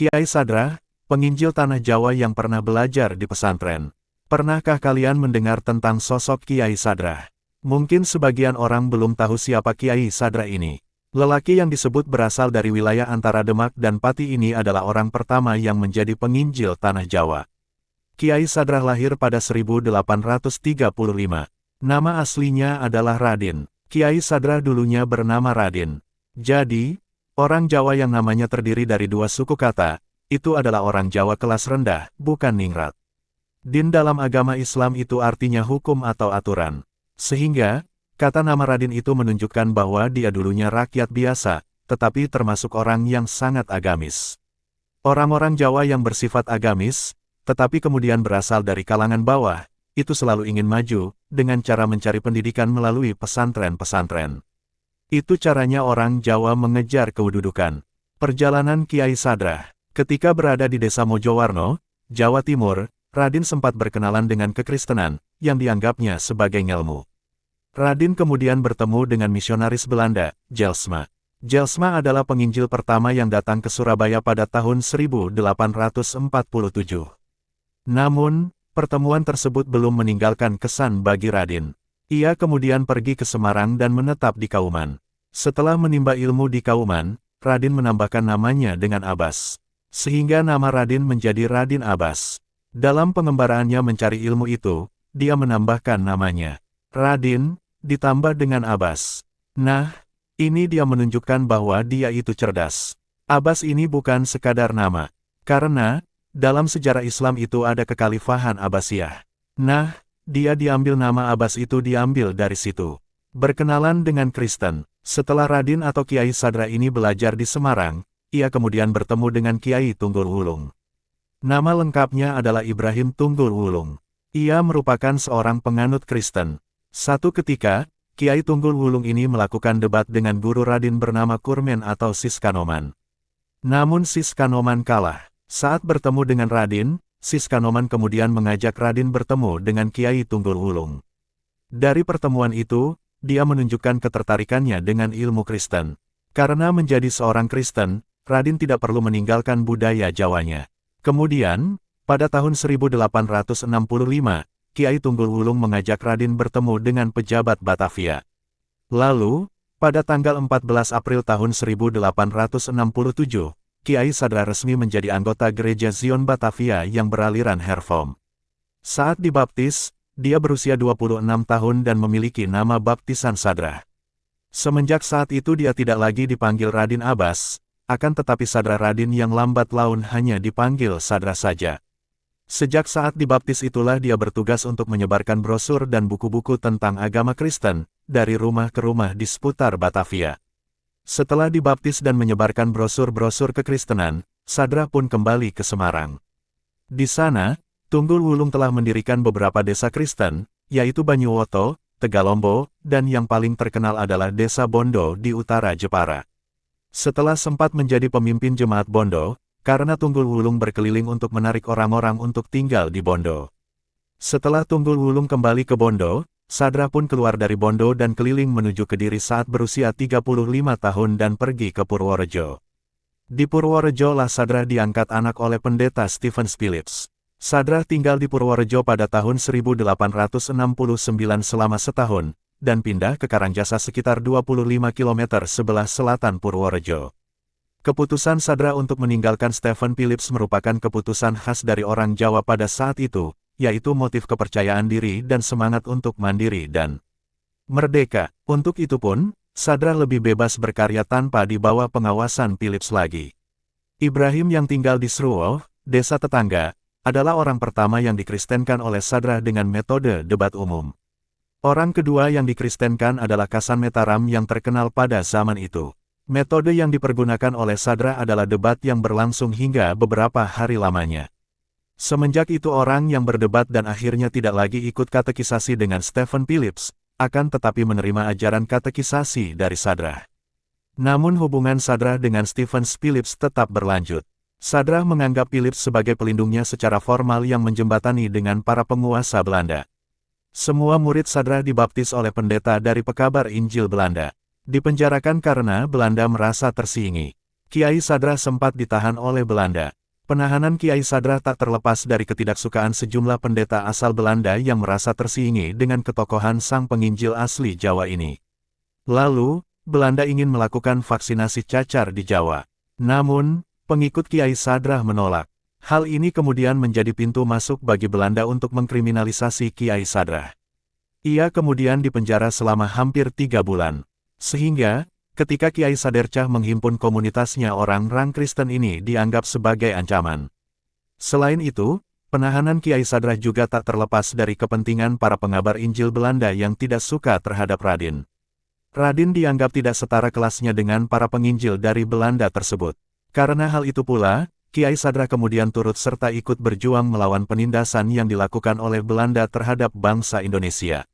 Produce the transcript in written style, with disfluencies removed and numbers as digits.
Kiai Sadrah, penginjil tanah Jawa yang pernah belajar di pesantren. Pernahkah kalian mendengar tentang sosok Kiai Sadrah? Mungkin sebagian orang belum tahu siapa Kiai Sadrah ini. Lelaki yang disebut berasal dari wilayah antara Demak dan Pati ini adalah orang pertama yang menjadi penginjil tanah Jawa. Kiai Sadrah lahir pada 1835. Nama aslinya adalah Radin. Kiai Sadrah dulunya bernama Radin. Jadi, orang Jawa yang namanya terdiri dari dua suku kata, itu adalah orang Jawa kelas rendah, bukan ningrat. Din dalam agama Islam itu artinya hukum atau aturan. Sehingga, kata nama Radin itu menunjukkan bahwa dia dulunya rakyat biasa, tetapi termasuk orang yang sangat agamis. Orang-orang Jawa yang bersifat agamis, tetapi kemudian berasal dari kalangan bawah, itu selalu ingin maju, dengan cara mencari pendidikan melalui pesantren-pesantren. Itu caranya orang Jawa mengejar kedudukan. Perjalanan Kiai Sadrah. Ketika berada di desa Mojowarno, Jawa Timur, Radin sempat berkenalan dengan kekristenan, yang dianggapnya sebagai ngelmu. Radin kemudian bertemu dengan misionaris Belanda, Jelsma. Jelsma adalah penginjil pertama yang datang ke Surabaya pada tahun 1847. Namun, pertemuan tersebut belum meninggalkan kesan bagi Radin. Ia kemudian pergi ke Semarang dan menetap di Kauman. Setelah menimba ilmu di Kauman, Radin menambahkan namanya dengan Abbas. Sehingga nama Radin menjadi Radin Abbas. Dalam pengembaraannya mencari ilmu itu, dia menambahkan namanya Radin, ditambah dengan Abbas. Nah, ini dia menunjukkan bahwa dia itu cerdas. Abbas ini bukan sekadar nama. Karena, dalam sejarah Islam itu ada kekhalifahan Abbasiyah. Nah, dia diambil nama Abbas itu diambil dari situ. Berkenalan dengan Kristen. Setelah Radin atau Kiai Sadrah ini belajar di Semarang, ia kemudian bertemu dengan Kiai Tunggul Wulung. Nama lengkapnya adalah Ibrahim Tunggul Wulung. Ia merupakan seorang penganut Kristen. Satu ketika, Kiai Tunggul Wulung ini melakukan debat dengan guru Radin bernama Kurmen atau Siskanoman. Namun Siskanoman kalah. Saat bertemu dengan Radin, Siskanoman kemudian mengajak Radin bertemu dengan Kiai Tunggul Wulung. Dari pertemuan itu, dia menunjukkan ketertarikannya dengan ilmu Kristen. Karena menjadi seorang Kristen, Radin tidak perlu meninggalkan budaya Jawanya. Kemudian, pada tahun 1865, Kiai Tunggul Wulung mengajak Radin bertemu dengan pejabat Batavia. Lalu, pada tanggal 14 April tahun 1867, Kiai Sadrah resmi menjadi anggota Gereja Zion Batavia yang beraliran Hervorm. Saat dibaptis, dia berusia 26 tahun dan memiliki nama baptisan Sadrah. Semenjak saat itu dia tidak lagi dipanggil Radin Abbas, akan tetapi Sadrah Radin yang lambat laun hanya dipanggil Sadrah saja. Sejak saat dibaptis itulah dia bertugas untuk menyebarkan brosur dan buku-buku tentang agama Kristen, dari rumah ke rumah di seputar Batavia. Setelah dibaptis dan menyebarkan brosur-brosur kekristenan, Sadrah pun kembali ke Semarang. Di sana, Tunggul Wulung telah mendirikan beberapa desa Kristen, yaitu Banyuwoto, Tegalombo, dan yang paling terkenal adalah Desa Bondo di utara Jepara. Setelah sempat menjadi pemimpin jemaat Bondo, karena Tunggul Wulung berkeliling untuk menarik orang-orang untuk tinggal di Bondo. Setelah Tunggul Wulung kembali ke Bondo, Sadrah pun keluar dari Bondo dan keliling menuju Kediri saat berusia 35 tahun dan pergi ke Purworejo. Di Purworejo lah Sadrah diangkat anak oleh pendeta Stephen Phillips. Sadrah tinggal di Purworejo pada tahun 1869 selama setahun, dan pindah ke Karangjasa sekitar 25 km sebelah selatan Purworejo. Keputusan Sadrah untuk meninggalkan Stephen Phillips merupakan keputusan khas dari orang Jawa pada saat itu, yaitu motif kepercayaan diri dan semangat untuk mandiri dan merdeka. Untuk itu pun, Sadrah lebih bebas berkarya tanpa di bawah pengawasan Phillips lagi. Ibrahim yang tinggal di Sruwo, desa tetangga, adalah orang pertama yang dikristenkan oleh Sadrah dengan metode debat umum. Orang kedua yang dikristenkan adalah Kasan Mataram yang terkenal pada zaman itu. Metode yang dipergunakan oleh Sadrah adalah debat yang berlangsung hingga beberapa hari lamanya. Semenjak itu orang yang berdebat dan akhirnya tidak lagi ikut katekisasi dengan Stephen Phillips, akan tetapi menerima ajaran katekisasi dari Sadrah. Namun hubungan Sadrah dengan Stephen Phillips tetap berlanjut. Sadrah menganggap Phillips sebagai pelindungnya secara formal yang menjembatani dengan para penguasa Belanda. Semua murid Sadrah dibaptis oleh pendeta dari pekabar Injil Belanda. Dipenjarakan karena Belanda merasa tersingi. Kiai Sadrah sempat ditahan oleh Belanda. Penahanan Kiai Sadrah tak terlepas dari ketidaksukaan sejumlah pendeta asal Belanda yang merasa tersingi dengan ketokohan sang penginjil asli Jawa ini. Lalu, Belanda ingin melakukan vaksinasi cacar di Jawa. Namun, pengikut Kiai Sadrah menolak. Hal ini kemudian menjadi pintu masuk bagi Belanda untuk mengkriminalisasi Kiai Sadrah. Ia kemudian dipenjara selama hampir 3 bulan. Sehingga, ketika Kiai Sadercah menghimpun komunitasnya, orang-orang Kristen ini dianggap sebagai ancaman. Selain itu, penahanan Kiai Sadrah juga tak terlepas dari kepentingan para pengabar Injil Belanda yang tidak suka terhadap Radin. Radin dianggap tidak setara kelasnya dengan para penginjil dari Belanda tersebut. Karena hal itu pula, Kiai Sadrah kemudian turut serta ikut berjuang melawan penindasan yang dilakukan oleh Belanda terhadap bangsa Indonesia.